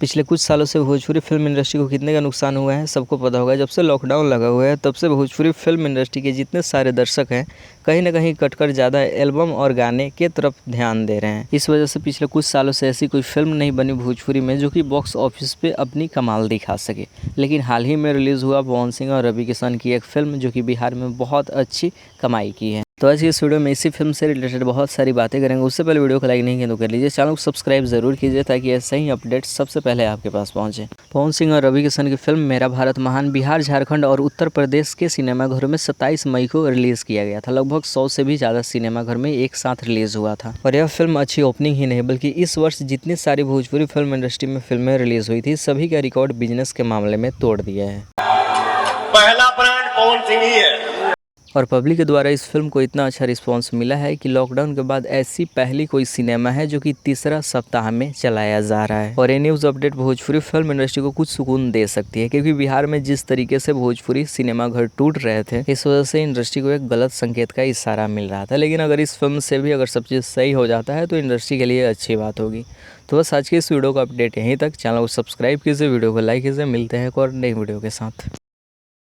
पिछले कुछ सालों से भोजपुरी फिल्म इंडस्ट्री को कितने का नुकसान हुआ है सबको पता होगा। जब से लॉकडाउन लगा हुआ है तब से भोजपुरी फिल्म इंडस्ट्री के जितने सारे दर्शक हैं कहीं ना कहीं कटकर ज़्यादा एल्बम और गाने के तरफ ध्यान दे रहे हैं। इस वजह से पिछले कुछ सालों से ऐसी कोई फिल्म नहीं बनी भोजपुरी में जो कि बॉक्स ऑफिस पे अपनी कमाल दिखा सके। लेकिन हाल ही में रिलीज़ हुआ पवन सिंह और रवि किशन की एक फिल्म जो कि बिहार में बहुत अच्छी कमाई की है। तो आज की इस वीडियो में इसी फिल्म से रिलेटेड बहुत सारी बातें करेंगे। उससे पहले वीडियो को लाइक नहीं किया तो कर लीजिए, चैनल को सब्सक्राइब जरूर कीजिए ताकि ऐसे ही अपडेट सबसे पहले आपके पास पहुंचे। पवन सिंह और रवि किशन की फिल्म मेरा भारत महान बिहार, झारखंड और उत्तर प्रदेश के सिनेमाघरों में 27 मई को रिलीज़ किया गया था। लगभग 100 से भी ज़्यादा सिनेमाघर में एक साथ रिलीज़ हुआ था। और यह फिल्म अच्छी ओपनिंग ही नहीं बल्कि इस वर्ष जितनी सारी भोजपुरी फिल्म इंडस्ट्री में फिल्में रिलीज़ हुई थी सभी का रिकॉर्ड बिजनेस के मामले में तोड़ दिया है। पहला ब्रांड पवन सिंह ही है। और पब्लिक के द्वारा इस फिल्म को इतना अच्छा रिस्पांस मिला है कि लॉकडाउन के बाद ऐसी पहली कोई सिनेमा है जो कि तीसरा सप्ताह में चलाया जा रहा है। और ये news update Bhojpuri film industry को कुछ सुकून दे सकती है, क्योंकि बिहार में जिस तरीके से भोजपुरी सिनेमाघर टूट रहे थे इस वजह से इंडस्ट्री को एक गलत संकेत का इशारा मिल रहा था। लेकिन अगर इस फिल्म से भी अगर सब चीज़ सही हो जाता है तो इंडस्ट्री के लिए अच्छी बात होगी। तो बस आज की इस वीडियो का अपडेट यहीं तक। चैनल को सब्सक्राइब कीजिए, वीडियो को लाइक कीजिए। मिलते हैं एक और नई वीडियो के साथ।